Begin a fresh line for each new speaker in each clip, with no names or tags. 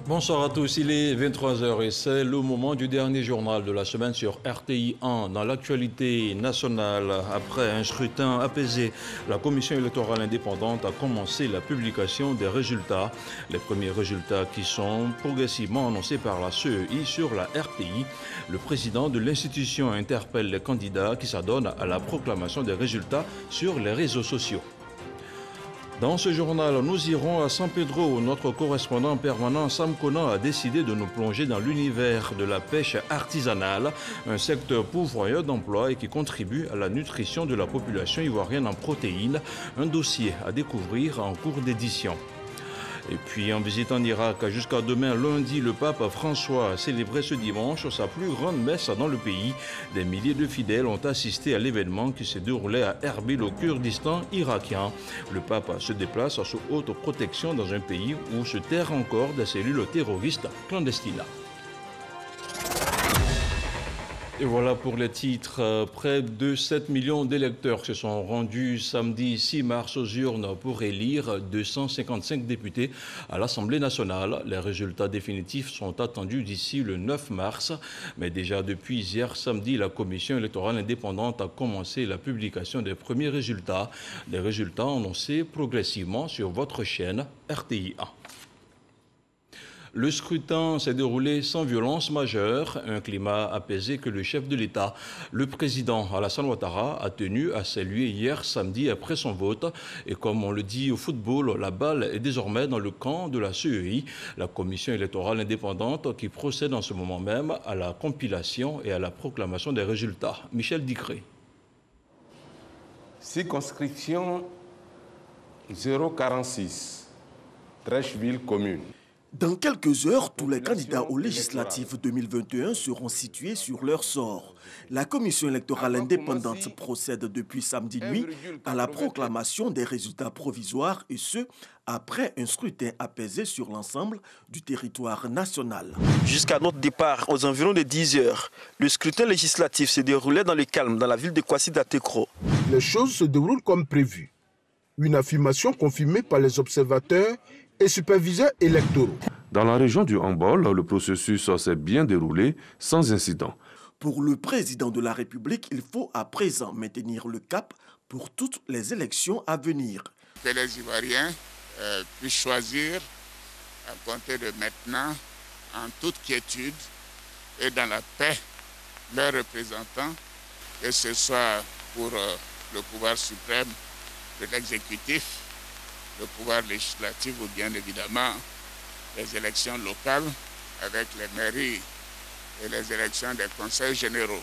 Bonsoir à tous, il est 23h et c'est le moment du dernier journal de la semaine sur RTI 1. Dans l'actualité nationale, après un scrutin apaisé, la commission électorale indépendante a commencé la publication des résultats. Les premiers résultats qui sont progressivement annoncés par la CEI sur la RTI. Le président de l'institution interpelle les candidats qui s'adonnent à la proclamation des résultats sur les réseaux sociaux. Dans ce journal, nous irons à San Pedro où notre correspondant permanent Sam Conan a décidé de nous plonger dans l'univers de la pêche artisanale, un secteur pourvoyeur d'emplois et qui contribue à la nutrition de la population ivoirienne en protéines, un dossier à découvrir en cours d'édition. Et puis en visite en Irak, jusqu'à demain lundi, le pape François a célébré ce dimanche sa plus grande messe dans le pays. Des milliers de fidèles ont assisté à l'événement qui s'est déroulé à Erbil au Kurdistan irakien. Le pape se déplace sous haute protection dans un pays où se terrent encore des cellules terroristes clandestines. Et voilà pour les titres. Près de 7 millions d'électeurs se sont rendus samedi 6 mars aux urnes pour élire 255 députés à l'Assemblée nationale. Les résultats définitifs sont attendus d'ici le 9 mars. Mais déjà depuis hier samedi, la commission électorale indépendante a commencé la publication des premiers résultats. Des résultats annoncés progressivement sur votre chaîne RTI 1. Le scrutin s'est déroulé sans violence majeure, un climat apaisé que le chef de l'État, le président Alassane Ouattara, a tenu à saluer hier samedi après son vote. Et comme on le dit au football, la balle est désormais dans le camp de la CEI, la commission électorale indépendante qui procède en ce moment même à la compilation et à la proclamation des résultats. Michel Dicré.
Circonscription 046, Trècheville commune.
Dans quelques heures, tous les candidats aux législatives 2021 seront situés sur leur sort. La commission électorale indépendante procède depuis samedi nuit à la proclamation des résultats provisoires et ce, après un scrutin apaisé sur l'ensemble du territoire national.
Jusqu'à notre départ, aux environs de 10 heures, le scrutin législatif se déroulait dans le calme dans la ville de Kwasi-Datekro.
Les choses se déroulent comme prévu. Une affirmation confirmée par les observateurs et superviseurs électoraux.
Dans la région du Hambol, le processus s'est bien déroulé sans incident.
Pour le président de la République, il faut à présent maintenir le cap pour toutes les élections à venir.
Que les Ivoiriens puissent choisir à compter de maintenant, en toute quiétude et dans la paix, leurs représentants, que ce soit pour le pouvoir suprême de l'exécutif, le pouvoir législatif ou bien évidemment les élections locales avec les mairies et les élections des conseils généraux.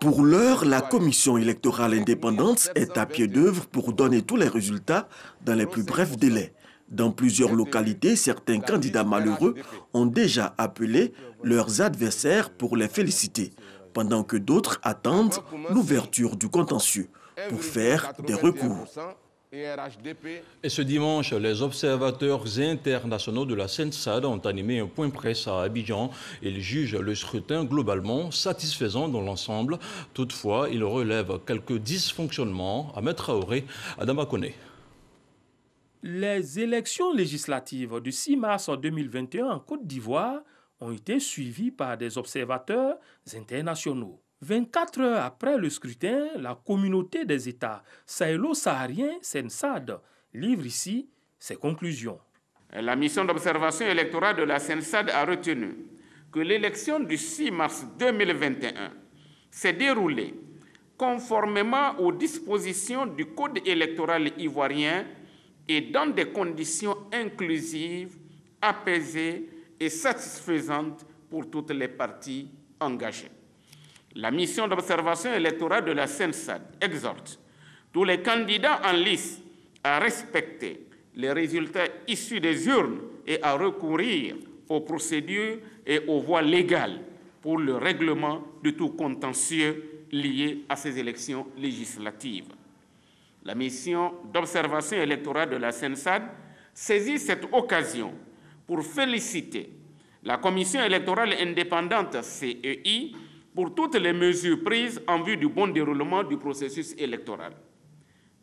Pour l'heure, la commission électorale indépendante est à pied d'œuvre pour donner tous les résultats dans les plus brefs délais. Dans plusieurs localités, certains candidats malheureux ont déjà appelé leurs adversaires pour les féliciter, pendant que d'autres attendent l'ouverture du contentieux pour faire des recours.
Et ce dimanche, les observateurs internationaux de la CENSAD ont animé un point presse à Abidjan. Ils jugent le scrutin globalement satisfaisant dans l'ensemble. Toutefois, ils relèvent quelques dysfonctionnements. Ahmed Traoré, Adama Kone.
Les élections législatives du 6 mars 2021 en Côte d'Ivoire ont été suivies par des observateurs internationaux. 24 heures après le scrutin, la communauté des États sahélo-sahariens, CENSAD, livre ici ses conclusions.
La mission d'observation électorale de la CENSAD a retenu que l'élection du 6 mars 2021 s'est déroulée conformément aux dispositions du Code électoral ivoirien et dans des conditions inclusives, apaisées et satisfaisantes pour toutes les parties engagées. La mission d'observation électorale de la CENSAD exhorte tous les candidats en lice à respecter les résultats issus des urnes et à recourir aux procédures et aux voies légales pour le règlement de tout contentieux lié à ces élections législatives. La mission d'observation électorale de la CENSAD saisit cette occasion pour féliciter la Commission électorale indépendante CEI pour toutes les mesures prises en vue du bon déroulement du processus électoral.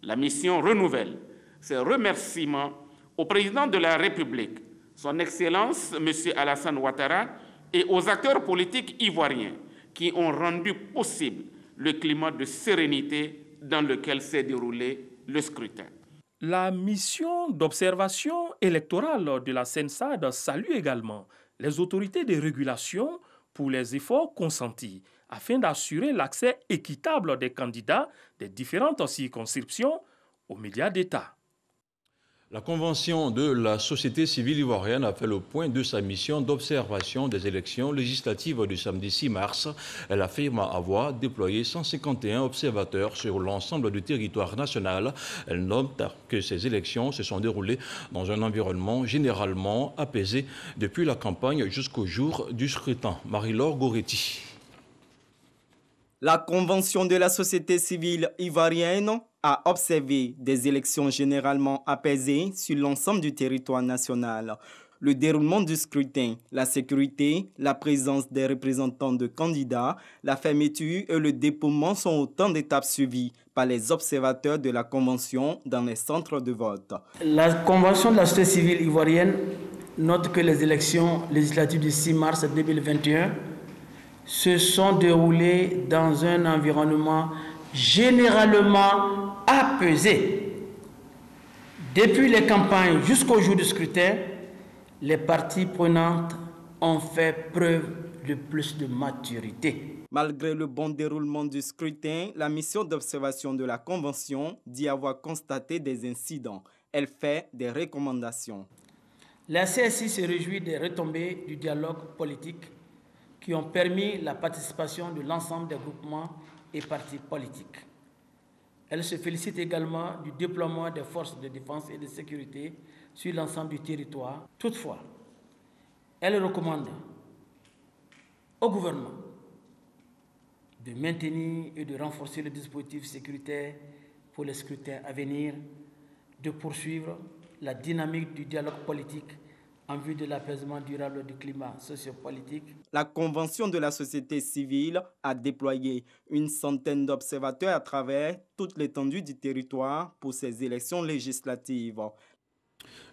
La mission renouvelle ses remerciements au président de la République, son Excellence M. Alassane Ouattara et aux acteurs politiques ivoiriens qui ont rendu possible le climat de sérénité dans lequel s'est déroulé le scrutin.
La mission d'observation électorale de la CENSAD salue également les autorités de régulation pour les efforts consentis afin d'assurer l'accès équitable des candidats des différentes circonscriptions aux médias d'État.
La Convention de la société civile ivoirienne a fait le point de sa mission d'observation des élections législatives du samedi 6 mars. Elle affirme avoir déployé 151 observateurs sur l'ensemble du territoire national. Elle note que ces élections se sont déroulées dans un environnement généralement apaisé depuis la campagne jusqu'au jour du scrutin. Marie-Laure Goretti.
La Convention de la société civile ivoirienne a observé des élections généralement apaisées sur l'ensemble du territoire national. Le déroulement du scrutin, la sécurité, la présence des représentants de candidats, la fermeture et le dépouillement sont autant d'étapes suivies par les observateurs de la Convention dans les centres de vote.
La Convention de la société civile ivoirienne note que les élections législatives du 6 mars 2021 se sont déroulées dans un environnement généralement apaisé. Depuis les campagnes jusqu'au jour du scrutin, les parties prenantes ont fait preuve de plus de maturité.
Malgré le bon déroulement du scrutin, la mission d'observation de la Convention dit avoir constaté des incidents. Elle fait des recommandations.
La CSI se réjouit des retombées du dialogue politique qui ont permis la participation de l'ensemble des groupements et partis politiques. Elle se félicite également du déploiement des forces de défense et de sécurité sur l'ensemble du territoire. Toutefois, elle recommande au gouvernement de maintenir et de renforcer le dispositif sécuritaire pour les scrutins à venir, de poursuivre la dynamique du dialogue politique en vue de l'apaisement durable du climat sociopolitique.
La Convention de la société civile a déployé une centaine d'observateurs à travers toute l'étendue du territoire pour ces élections législatives.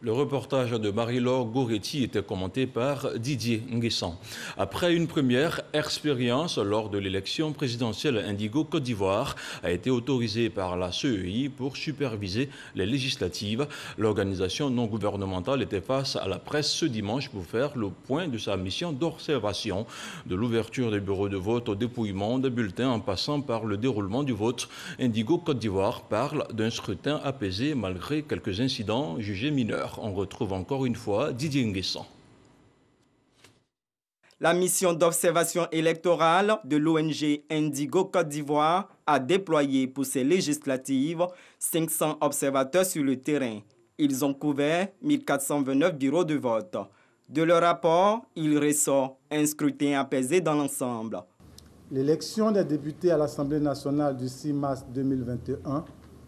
Le reportage de Marie-Laure Goretti était commenté par Didier Nguessan. Après une première expérience lors de l'élection présidentielle Indigo Côte d'Ivoire a été autorisée par la CEI pour superviser les législatives. L'organisation non gouvernementale était face à la presse ce dimanche pour faire le point de sa mission d'observation, de l'ouverture des bureaux de vote au dépouillement des bulletins en passant par le déroulement du vote. Indigo Côte d'Ivoire parle d'un scrutin apaisé malgré quelques incidents jugés mineurs. On retrouve encore une fois Didier Nguessan.
La mission d'observation électorale de l'ONG Indigo Côte d'Ivoire a déployé pour ces législatives 500 observateurs sur le terrain. Ils ont couvert 1429 bureaux de vote. De leur rapport, il ressort un scrutin apaisé dans l'ensemble.
L'élection des députés à l'Assemblée nationale du 6 mars 2021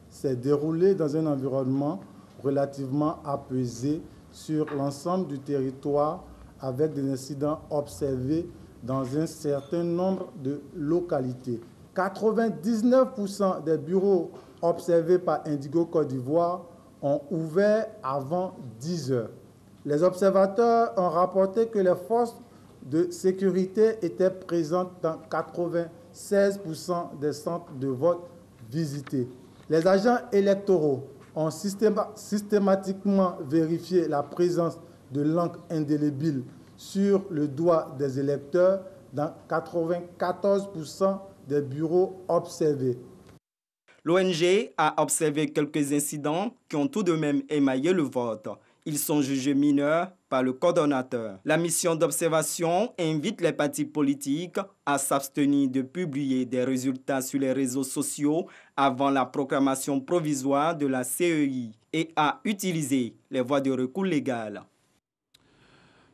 s'est déroulée dans un environnement relativement apaisé sur l'ensemble du territoire avec des incidents observés dans un certain nombre de localités. 99% des bureaux observés par Indigo Côte d'Ivoire ont ouvert avant 10 heures. Les observateurs ont rapporté que les forces de sécurité étaient présentes dans 96% des centres de vote visités. Les agents électoraux ont systématiquement vérifié la présence de l'encre indélébile sur le doigt des électeurs dans 94% des bureaux observés.
L'ONG a observé quelques incidents qui ont tout de même émaillé le vote. Ils sont jugés mineurs par le coordonnateur. La mission d'observation invite les partis politiques à s'abstenir de publier des résultats sur les réseaux sociaux avant la proclamation provisoire de la CEI et à utiliser les voies de recours légales.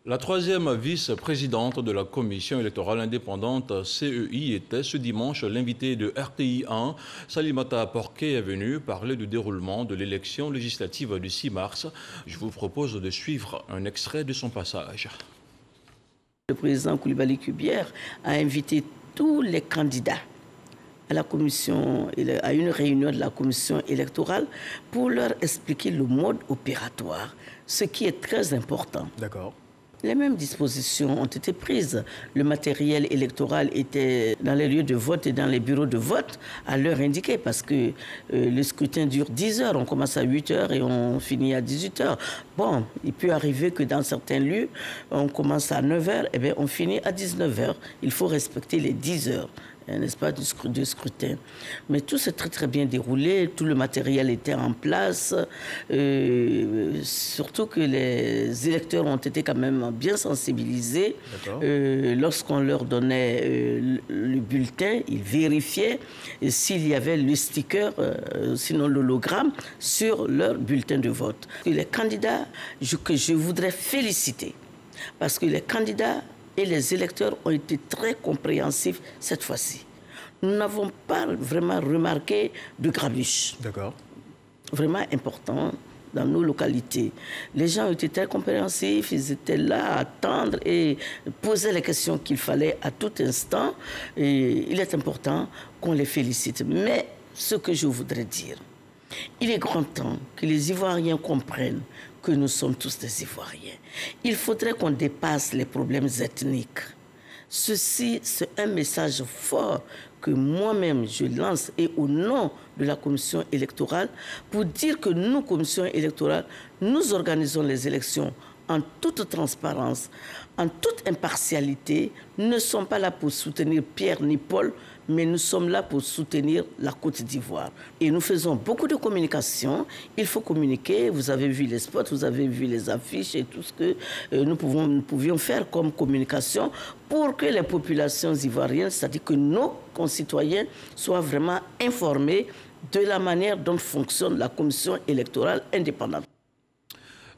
La troisième vice-présidente de la Commission électorale indépendante CEI était ce dimanche l'invitée de RTI 1. Salimata Porquet est venue parler du déroulement de l'élection législative du 6 mars. Je vous propose de suivre un extrait de son passage.
Le président Koulibaly Kubière a invité tous les candidats à une réunion de la commission électorale pour leur expliquer le mode opératoire, ce qui est très important.
D'accord.
Les mêmes dispositions ont été prises. Le matériel électoral était dans les lieux de vote et dans les bureaux de vote à l'heure indiquée parce que le scrutin dure 10 heures. On commence à 8 heures et on finit à 18 heures. Bon, il peut arriver que dans certains lieux, on commence à 9 heures et bien on finit à 19 heures. Il faut respecter les 10 heures. N'est-ce pas, du scrutin. Mais tout s'est très très bien déroulé, tout le matériel était en place, surtout que les électeurs ont été quand même bien sensibilisés. Lorsqu'on leur donnait le bulletin, ils vérifiaient s'il y avait le sticker, sinon l'hologramme, sur leur bulletin de vote. Et les candidats que je voudrais féliciter, parce que les candidats et les électeurs ont été très compréhensifs cette fois-ci. Nous n'avons pas vraiment remarqué de grabuge.
D'accord.
Vraiment important dans nos localités. Les gens ont été très compréhensifs, ils étaient là à attendre et poser les questions qu'il fallait à tout instant. Et il est important qu'on les félicite. Mais ce que je voudrais dire, il est grand temps que les Ivoiriens comprennent que nous sommes tous des Ivoiriens. Il faudrait qu'on dépasse les problèmes ethniques. Ceci, c'est un message fort que moi-même je lance et au nom de la commission électorale pour dire que nous, commission électorale, nous organisons les élections en toute transparence, en toute impartialité. Nous ne sommes pas là pour soutenir Pierre ni Paul, mais nous sommes là pour soutenir la Côte d'Ivoire. Et nous faisons beaucoup de communication. Il faut communiquer. Vous avez vu les spots, vous avez vu les affiches et tout ce que nous pouvions faire comme communication pour que les populations ivoiriennes, c'est-à-dire que nos concitoyens, soient vraiment informés de la manière dont fonctionne la commission électorale indépendante.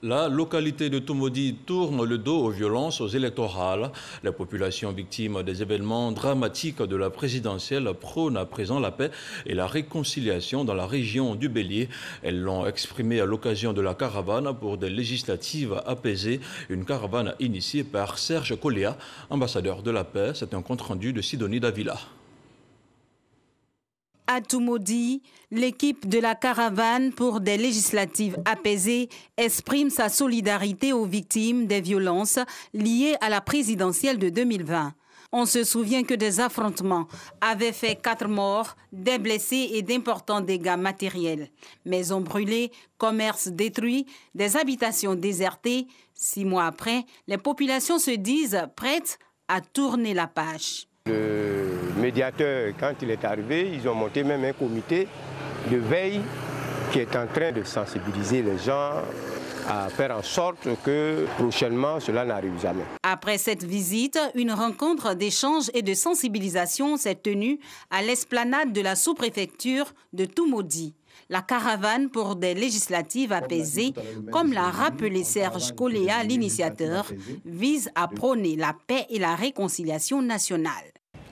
La localité de Toumodi tourne le dos aux violences électorales. Les populations victimes des événements dramatiques de la présidentielle prônent à présent la paix et la réconciliation dans la région du Bélier. Elles l'ont exprimé à l'occasion de la caravane pour des législatives apaisées. Une caravane initiée par Serge Koléa, ambassadeur de la paix. C'est un compte-rendu de Sidonie Davila.
À Toumodi, l'équipe de la caravane pour des législatives apaisées exprime sa solidarité aux victimes des violences liées à la présidentielle de 2020. On se souvient que des affrontements avaient fait 4 morts, des blessés et d'importants dégâts matériels. Maisons brûlées, commerces détruits, des habitations désertées. 6 mois après, les populations se disent prêtes à tourner la page.
Le médiateur, quand il est arrivé, ils ont monté même un comité de veille qui est en train de sensibiliser les gens à faire en sorte que prochainement cela n'arrive jamais.
Après cette visite, une rencontre d'échange et de sensibilisation s'est tenue à l'esplanade de la sous-préfecture de Toumodi. La caravane pour des législatives apaisées, comme l'a rappelé Serge Koléa, l'initiateur, vise à prôner la paix et la réconciliation nationale.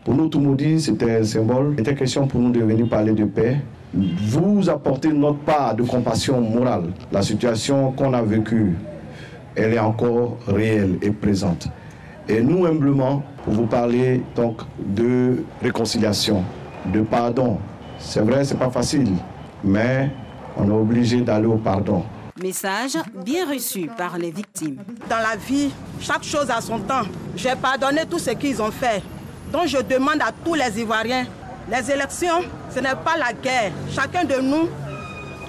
Pour nous, Toumodi, c'était un symbole. Il était question pour nous de venir parler de paix. Vous apportez notre part de compassion morale. La situation qu'on a vécue, elle est encore réelle et présente. Et nous, humblement, pour vous parler donc de réconciliation, de pardon. C'est vrai, c'est pas facile, mais on est obligé d'aller au pardon.
Message bien reçu par les victimes.
Dans la vie, chaque chose a son temps. J'ai pardonné tout ce qu'ils ont fait. Donc je demande à tous les Ivoiriens, les élections, ce n'est pas la guerre. Chacun de nous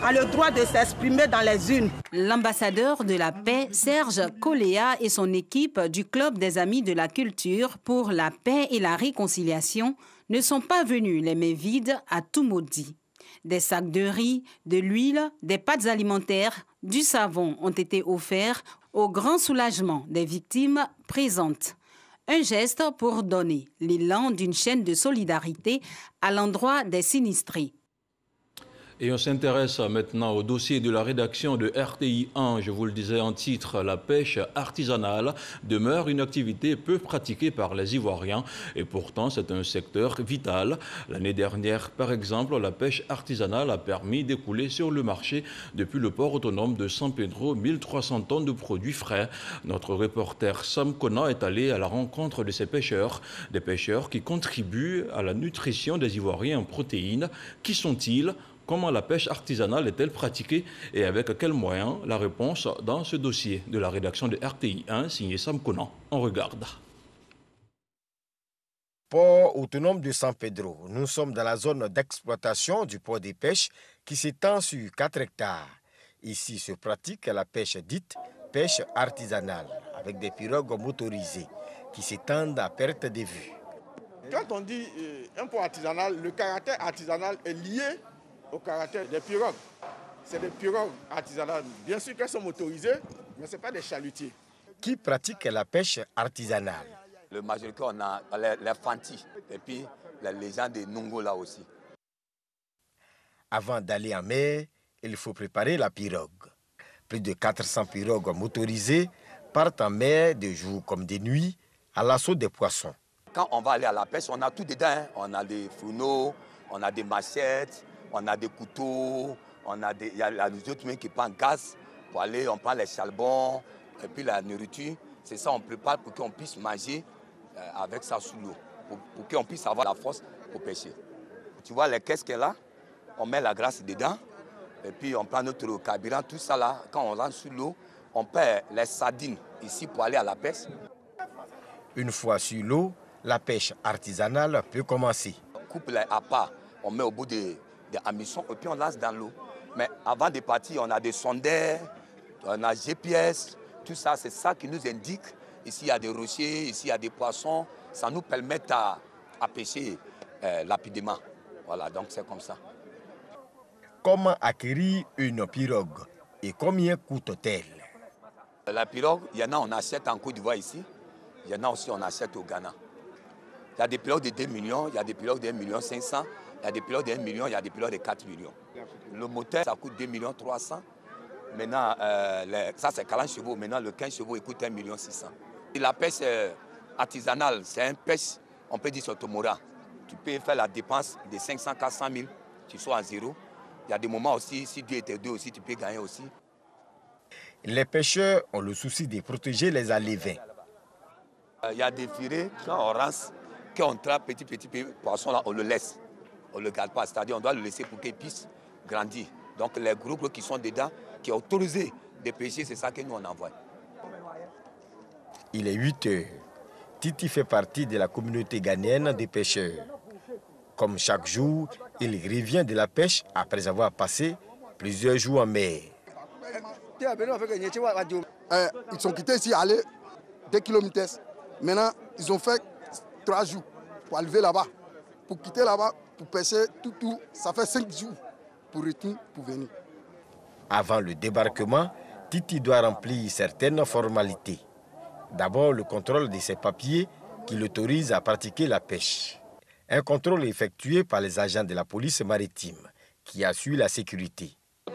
a le droit de s'exprimer dans les urnes.
L'ambassadeur de la paix, Serge Koléa, et son équipe du Club des Amis de la Culture pour la paix et la réconciliation ne sont pas venus les mains vides à Toumodi. Des sacs de riz, de l'huile, des pâtes alimentaires, du savon ont été offerts au grand soulagement des victimes présentes. Un geste pour donner l'élan d'une chaîne de solidarité à l'endroit des sinistrés.
Et on s'intéresse maintenant au dossier de la rédaction de RTI 1. Je vous le disais en titre, la pêche artisanale demeure une activité peu pratiquée par les Ivoiriens et pourtant c'est un secteur vital. L'année dernière, par exemple, la pêche artisanale a permis d'écouler sur le marché depuis le port autonome de San Pedro 1300 tonnes de produits frais. Notre reporter Sam Kona est allé à la rencontre de ces pêcheurs, des pêcheurs qui contribuent à la nutrition des Ivoiriens en protéines. Qui sont-ils ? Comment la pêche artisanale est-elle pratiquée et avec quels moyens? La réponse dans ce dossier de la rédaction de RTI 1 signé Sam Kona. On regarde.
Port autonome de San Pedro. Nous sommes dans la zone d'exploitation du port des pêches qui s'étend sur 4 hectares. Ici se pratique la pêche dite pêche artisanale avec des pirogues motorisées qui s'étendent à perte de vue.
Quand on dit un port artisanal, le caractère artisanal est lié au caractère des pirogues. C'est des pirogues artisanales. Bien sûr qu'elles sont motorisées, mais ce n'est pas des chalutiers.
Qui pratique la pêche artisanale?
Le majorité, on a les Fanti et puis les gens de Nungo là aussi.
Avant d'aller en mer, il faut préparer la pirogue. Plus de 400 pirogues motorisées partent en mer de jour comme de nuit à l'assaut des poissons.
Quand on va aller à la pêche, on a tout dedans. Hein. On a des fourneaux, on a des machettes, on a des couteaux, il y a les autres qui prennent gaz pour aller, on prend les charbons et puis la nourriture. C'est ça, on prépare pour qu'on puisse manger avec ça sous l'eau, pour qu'on puisse avoir la force pour pêcher. Tu vois les caisses qu'elle a, on met la graisse dedans et puis on prend notre carburant, tout ça là, quand on rentre sous l'eau, on perd les sardines ici pour aller à la pêche.
Une fois sur l'eau, la pêche artisanale peut commencer.
On coupe les appâts, on met au bout des hameçons et puis on lance dans l'eau. Mais avant de partir, on a des sondaires, on a GPS, tout ça, c'est ça qui nous indique. Ici, il y a des rochers, ici, il y a des poissons. Ça nous permet à pêcher rapidement. Voilà, donc c'est comme ça.
Comment acquérir une pirogue et combien coûte-t-elle?
La pirogue, il y en a, on achète en Côte d'Ivoire ici. Il y en a aussi, on achète au Ghana. Il y a des pirogues de 2 millions, il y a des pirogues de 1,5 million. Il y a des pilotes de 1 million, il y a des pilotes de 4 millions. Le moteur, ça coûte 2,3 millions. Maintenant, ça c'est 40 chevaux. Maintenant, le 15 chevaux, il coûte 1,6 million. Et la pêche artisanale, c'est une pêche, on peut dire sur Tomora. Tu peux faire la dépense de 500, 400 000, tu sois à zéro. Il y a des moments aussi, si Dieu était deux aussi, tu peux gagner aussi.
Les pêcheurs ont le souci de protéger les alevins.
Il y a des filets, quand on rince, quand on trappe petit poisson, là, on le laisse. On ne le garde pas, c'est-à-dire on doit le laisser pour qu'il puisse grandir. Donc les groupes qui sont dedans, qui sont autorisés de pêcher, c'est ça que nous on envoie.
Il est 8 heures. Titi fait partie de la communauté ghanéenne des pêcheurs. Comme chaque jour, il revient de la pêche après avoir passé plusieurs jours en mer.
Ils sont quittés ici, aller 2 km. Maintenant, ils ont fait 3 jours pour arriver là-bas. Pour quitter là-bas, pour pêcher, tout, ça fait 5 jours pour retourner, pour venir.
Avant le débarquement, Titi doit remplir certaines formalités. D'abord, le contrôle de ses papiers qui l'autorisent à pratiquer la pêche. Un contrôle effectué par les agents de la police maritime qui assurent la sécurité.
Je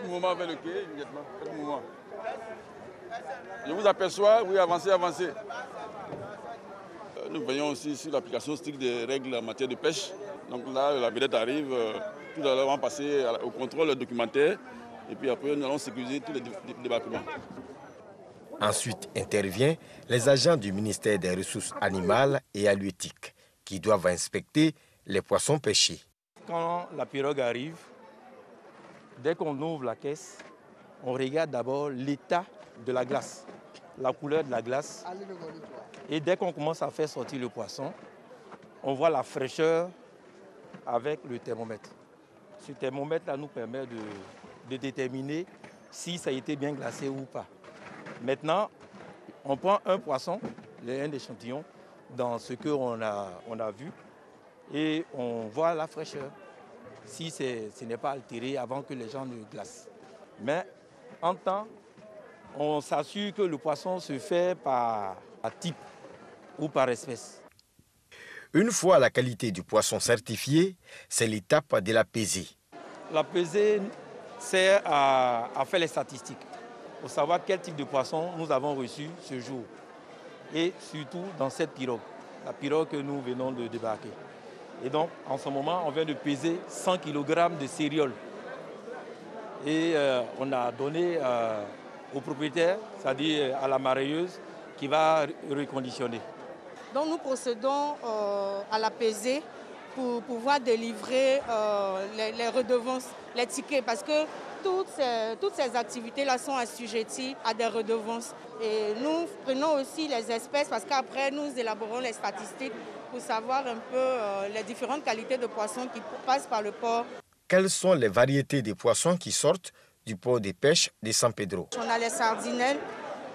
vous aperçois, oui, avancez. Nous veillons aussi sur l'application stricte des règles en matière de pêche. Donc là, la vedette arrive, tout à l'heure on va passer au contrôle documentaire et puis après nous allons sécuriser tous les débarquements.
Ensuite intervient les agents du ministère des Ressources animales et halieutiques qui doivent inspecter les poissons pêchés.
Quand la pirogue arrive, dès qu'on ouvre la caisse, on regarde d'abord l'état de la glace, la couleur de la glace. Et dès qu'on commence à faire sortir le poisson, on voit la fraîcheur avec le thermomètre. Ce thermomètre-là nous permet de déterminer si ça a été bien glacé ou pas. Maintenant, on prend un poisson, un échantillon, dans ce qu'on a vu, et on voit la fraîcheur, si ce n'est pas altéré avant que les gens ne glacent. Mais en temps, on s'assure que le poisson se fait par type ou par espèce.
Une fois la qualité du poisson certifiée, c'est l'étape de la pesée.
La pesée sert à faire les statistiques, pour savoir quel type de poisson nous avons reçu ce jour. Et surtout dans cette pirogue, la pirogue que nous venons de débarquer. Et donc, en ce moment, on vient de peser 100 kg de céréales. Et on a donné au propriétaire, c'est-à-dire à la marailleuse, qui va reconditionner.
Donc nous procédons à la pesée pour pouvoir délivrer les redevances, les tickets, parce que toutes ces activités-là sont assujetties à des redevances. Et nous prenons aussi les espèces parce qu'après nous élaborons les statistiques pour savoir un peu les différentes qualités de poissons qui passent par le port.
Quelles sont les variétés de poissons qui sortent du port de pêche de San Pedro?
On a les sardinelles,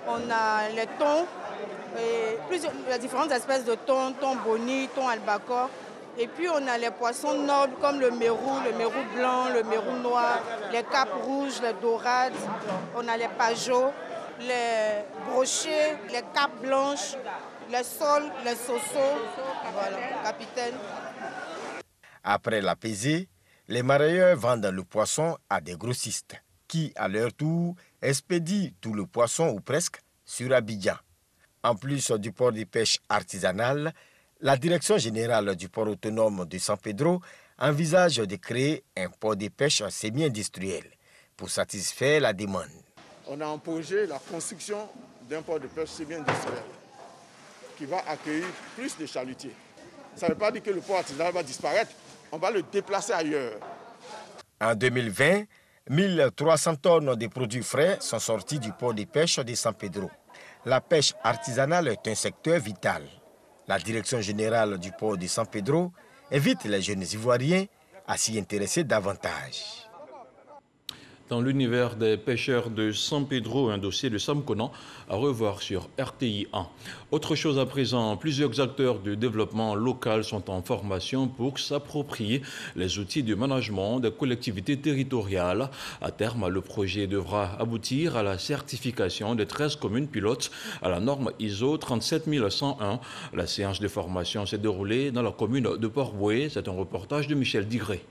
on a les thons, les différentes espèces de thon boni, thon albacore. Et puis on a les poissons nobles comme le mérou blanc, le mérou noir, les capes rouges, les dorades, on a les pageaux, les brochets, les capes blanches, les sols, les sosos, voilà, capitaine.
Après la pesée, les marailleurs vendent le poisson à des grossistes qui, à leur tour, expédient tout le poisson ou presque sur Abidjan. En plus du port de pêche artisanal, la Direction générale du port autonome de San Pedro envisage de créer un port de pêche semi-industriel pour satisfaire la demande.
On a en projet la construction d'un port de pêche semi-industriel qui va accueillir plus de chalutiers. Ça ne veut pas dire que le port artisanal va disparaître, on va le déplacer ailleurs.
En 2020, 1300 tonnes de produits frais sont sortis du port de pêche de San Pedro. La pêche artisanale est un secteur vital. La Direction générale du port de San Pedro invite les jeunes Ivoiriens à s'y intéresser davantage.
Dans l'univers des pêcheurs de San Pedro, un dossier de Sam Conan à revoir sur RTI 1. Autre chose à présent, plusieurs acteurs du développement local sont en formation pour s'approprier les outils de management des collectivités territoriales. À terme, le projet devra aboutir à la certification des 13 communes pilotes à la norme ISO 37101. La séance de formation s'est déroulée dans la commune de Port-Bouët. C'est un reportage de Michel Digré.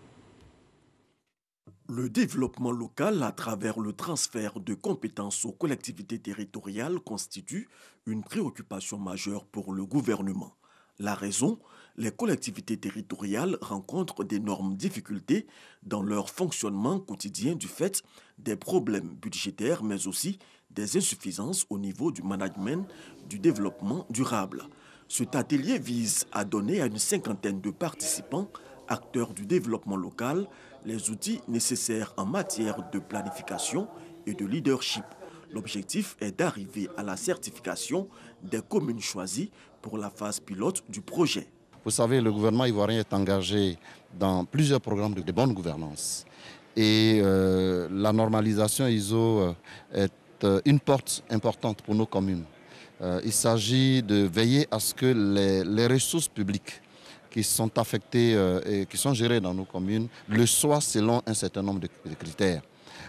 Le développement local à travers le transfert de compétences aux collectivités territoriales constitue une préoccupation majeure pour le gouvernement. La raison, les collectivités territoriales rencontrent d'énormes difficultés dans leur fonctionnement quotidien du fait des problèmes budgétaires mais aussi des insuffisances au niveau du management du développement durable. Cet atelier vise à donner à une cinquantaine de participants, acteurs du développement local, les outils nécessaires en matière de planification et de leadership. L'objectif est d'arriver à la certification des communes choisies pour la phase pilote du projet.
Vous savez, le gouvernement ivoirien est engagé dans plusieurs programmes de bonne gouvernance. Et la normalisation ISO est une porte importante pour nos communes. Il s'agit de veiller à ce que les ressources publiques qui sont affectés et qui sont gérés dans nos communes le soient selon un certain nombre de critères.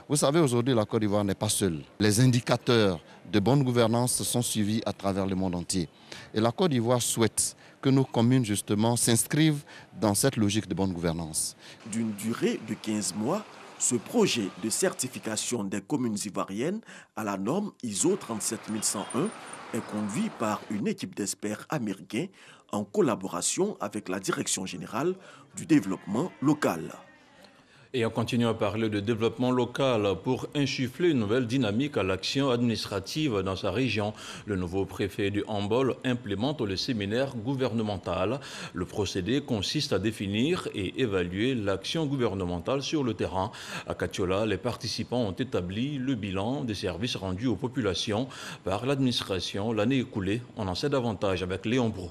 Vous savez, aujourd'hui, la Côte d'Ivoire n'est pas seule. Les indicateurs de bonne gouvernance sont suivis à travers le monde entier. Et la Côte d'Ivoire souhaite que nos communes, justement, s'inscrivent dans cette logique de bonne gouvernance.
D'une durée de 15 mois, ce projet de certification des communes ivoiriennes à la norme ISO 37101 est conduit par une équipe d'experts américains en collaboration avec la Direction générale du développement local.
Et on continue à parler de développement local pour insuffler une nouvelle dynamique à l'action administrative dans sa région. Le nouveau préfet du Hambol implémente le séminaire gouvernemental. Le procédé consiste à définir et évaluer l'action gouvernementale sur le terrain. À Katiola, les participants ont établi le bilan des services rendus aux populations par l'administration l'année écoulée. On en sait davantage avec Léon Brou.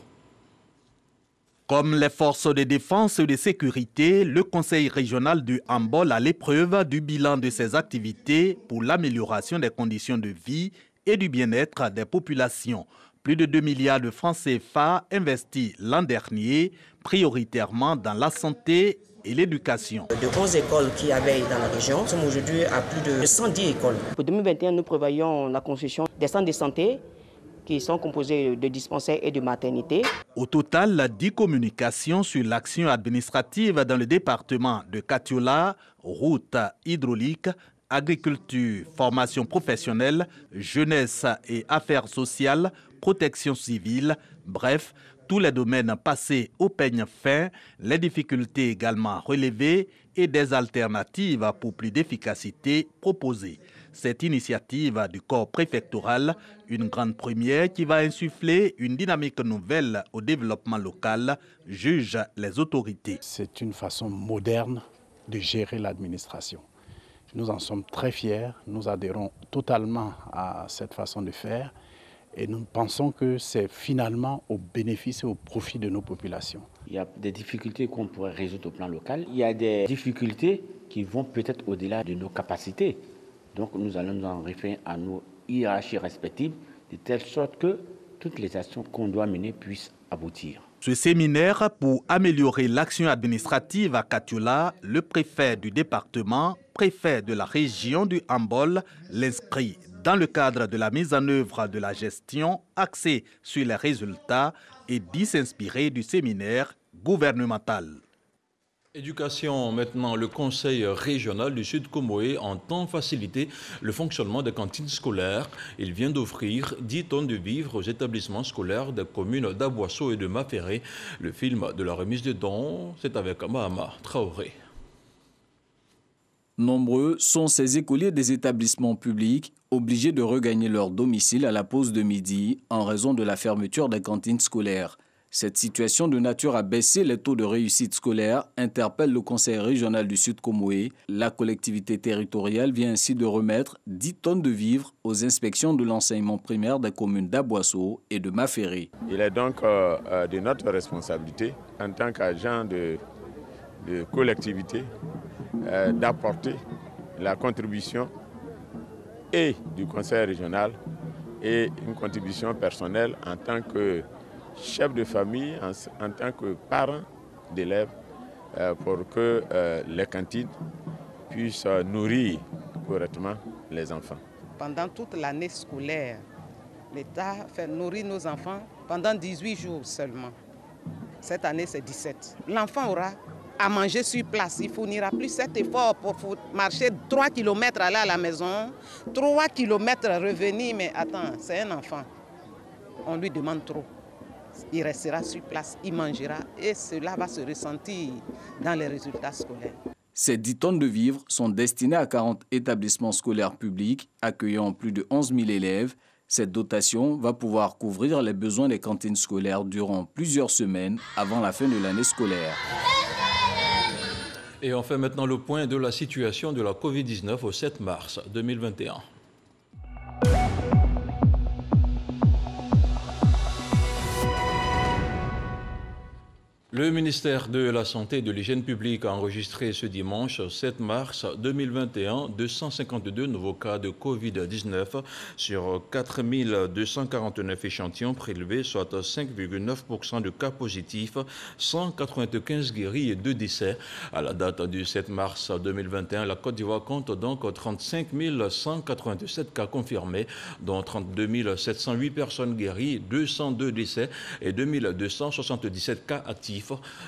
Comme les forces de défense et de sécurité, le Conseil régional du Hambol a l'épreuve du bilan de ses activités pour l'amélioration des conditions de vie et du bien-être des populations. Plus de 2 milliards de francs CFA investis l'an dernier, prioritairement dans la santé et l'éducation.
De 11 écoles qui avaient dans la région, nous sommes aujourd'hui à plus de 110 écoles.
Pour 2021, nous prévoyons la construction des centres de santé
qui sont composés de dispensaires et de maternités.
Au total, 10 communications sur l'action administrative dans le département de Katiola, routes hydrauliques, agriculture, formation professionnelle, jeunesse et affaires sociales, protection civile, bref, tous les domaines passés au peigne fin, les difficultés également relevées et des alternatives pour plus d'efficacité proposées. Cette initiative du corps préfectoral, une grande première qui va insuffler une dynamique nouvelle au développement local, jugent les autorités.
C'est une façon moderne de gérer l'administration. Nous en sommes très fiers, nous adhérons totalement à cette façon de faire et nous pensons que c'est finalement au bénéfice et au profit de nos populations.
Il y a des difficultés qu'on pourrait résoudre au plan local. Il y a des difficultés qui vont peut-être au-delà de nos capacités. Donc nous allons nous en référer à nos hiérarchies respectives, de telle sorte que toutes les actions qu'on doit mener puissent aboutir.
Ce séminaire pour améliorer l'action administrative à Katiola, le préfet du département, préfet de la région du Hambol, l'inscrit dans le cadre de la mise en œuvre de la gestion axée sur les résultats et dit s'inspirer du séminaire gouvernemental.
Éducation, maintenant, le Conseil régional du Sud Comoé entend faciliter le fonctionnement des cantines scolaires. Il vient d'offrir 10 tonnes de vivres aux établissements scolaires des communes d'Aboisseau et de Maféré. Le film de la remise de dons, c'est avec Mahama Traoré.
Nombreux sont ces écoliers des établissements publics obligés de regagner leur domicile à la pause de midi en raison de la fermeture des cantines scolaires. Cette situation de nature à baisser les taux de réussite scolaire interpelle le Conseil régional du Sud Comoé. La collectivité territoriale vient ainsi de remettre 10 tonnes de vivres aux inspections de l'enseignement primaire des communes d'Aboisseau et de Maféré.
Il est donc de notre responsabilité en tant qu'agent de collectivité d'apporter la contribution et du Conseil régional et une contribution personnelle en tant que chef de famille, en tant que parent d'élèves, pour que les cantines puissent nourrir correctement les enfants.
Pendant toute l'année scolaire, l'État fait nourrir nos enfants pendant 18 jours seulement. Cette année, c'est 17. L'enfant aura à manger sur place. Il ne fournira plus cet effort pour marcher 3 km aller à la maison, 3 km revenir. Mais attends, c'est un enfant. On lui demande trop. Il restera sur place, il mangera et cela va se ressentir dans les résultats scolaires.
Ces 10 tonnes de vivres sont destinées à 40 établissements scolaires publics accueillant plus de 11 000 élèves. Cette dotation va pouvoir couvrir les besoins des cantines scolaires durant plusieurs semaines avant la fin de l'année scolaire.
Et on fait maintenant le point de la situation de la Covid-19 au 7 mars 2021. Le ministère de la Santé et de l'Hygiène publique a enregistré ce dimanche 7 mars 2021 252 nouveaux cas de Covid-19 sur 4 249 échantillons prélevés, soit 5,9% de cas positifs, 195 guéris et 2 décès. À la date du 7 mars 2021, la Côte d'Ivoire compte donc 35 187 cas confirmés, dont 32 708 personnes guéries, 202 décès et 2277 cas actifs.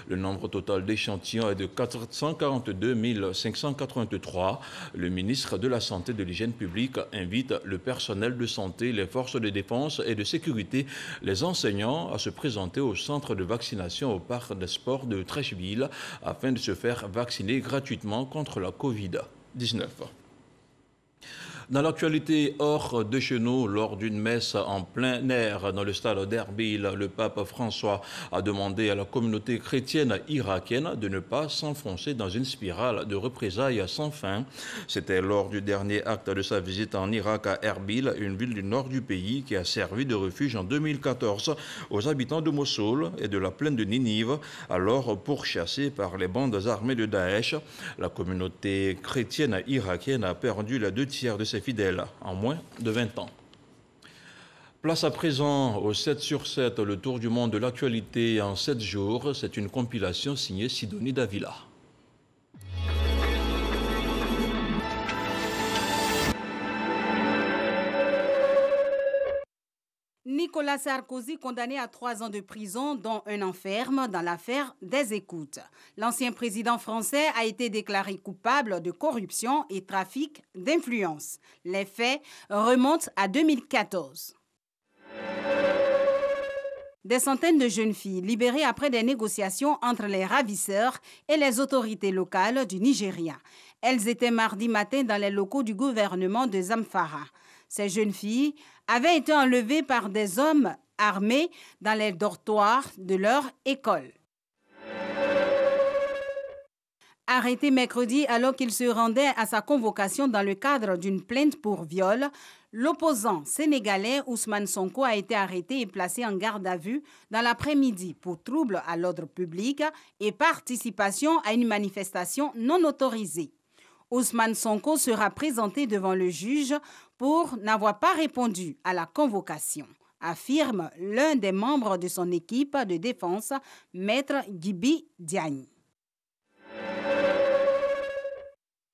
Le nombre total d'échantillons est de 442 583. Le ministre de la Santé et de l'Hygiène publique invite le personnel de santé, les forces de défense et de sécurité, les enseignants à se présenter au centre de vaccination au parc des sports de Trècheville afin de se faire vacciner gratuitement contre la Covid-19. Dans l'actualité hors de chez nous, lors d'une messe en plein air dans le stade d'Erbil, le pape François a demandé à la communauté chrétienne irakienne de ne pas s'enfoncer dans une spirale de représailles sans fin. C'était lors du dernier acte de sa visite en Irak à Erbil, une ville du nord du pays qui a servi de refuge en 2014 aux habitants de Mossoul et de la plaine de Ninive, alors pourchassés par les bandes armées de Daesh. La communauté chrétienne irakienne a perdu les 2 tiers de ses fidèles en moins de 20 ans. Place à présent au 7 sur 7, le tour du monde de l'actualité en 7 jours. C'est une compilation signée Sidonie Davila.
Nicolas Nicolas Sarkozy condamné à 3 ans de prison, dont 1 an ferme dans l'affaire des écoutes. L'ancien président français a été déclaré coupable de corruption et trafic d'influence. Les faits remontent à 2014. Des centaines de jeunes filles libérées après des négociations entre les ravisseurs et les autorités locales du Nigeria. Elles étaient mardi matin dans les locaux du gouvernement de Zamfara. Ces jeunes filles avaient été enlevées par des hommes armés dans les dortoirs de leur école. Arrêté mercredi alors qu'il se rendait à sa convocation dans le cadre d'une plainte pour viol, l'opposant sénégalais Ousmane Sonko a été arrêté et placé en garde à vue dans l'après-midi pour trouble à l'ordre public et participation à une manifestation non autorisée. Ousmane Sonko sera présenté devant le juge pour n'avoir pas répondu à la convocation, affirme l'un des membres de son équipe de défense, Maître Gibi Diagne.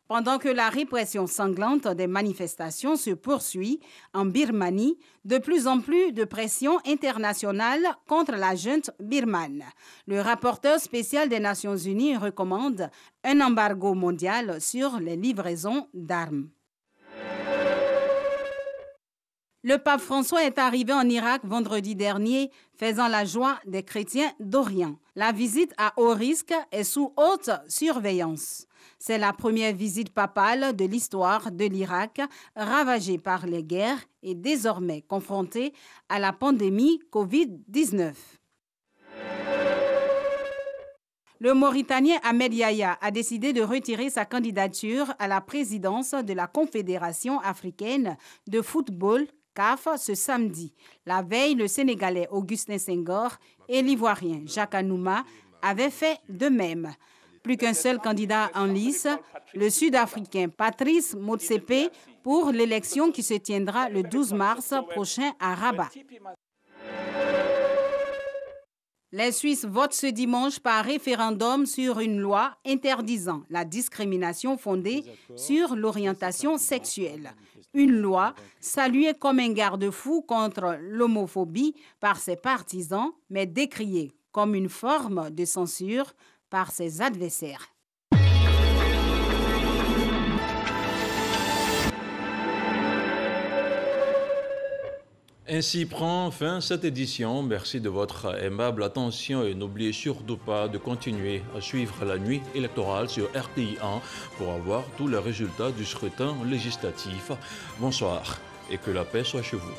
Pendant que la répression sanglante des manifestations se poursuit en Birmanie, de plus en plus de pression internationale contre la junte birmane. Le rapporteur spécial des Nations Unies recommande un embargo mondial sur les livraisons d'armes. Le pape François est arrivé en Irak vendredi dernier, faisant la joie des chrétiens d'Orient. La visite à haut risque est sous haute surveillance. C'est la première visite papale de l'histoire de l'Irak, ravagée par les guerres et désormais confrontée à la pandémie Covid-19. Le Mauritanien Ahmed Yahya a décidé de retirer sa candidature à la présidence de la Confédération africaine de football CAF ce samedi. La veille, le Sénégalais Augustin Senghor et l'Ivoirien Jacques Anouma avaient fait de même. Plus qu'un seul candidat en lice, le Sud-Africain Patrice Motsepe pour l'élection qui se tiendra le 12 mars prochain à Rabat. Les Suisses votent ce dimanche par référendum sur une loi interdisant la discrimination fondée sur l'orientation sexuelle. Une loi saluée comme un garde-fou contre l'homophobie par ses partisans, mais décriée comme une forme de censure par ses adversaires.
Ainsi prend fin cette édition. Merci de votre aimable attention et n'oubliez surtout pas de continuer à suivre la nuit électorale sur RTI 1 pour avoir tous les résultats du scrutin législatif. Bonsoir et que la paix soit chez vous.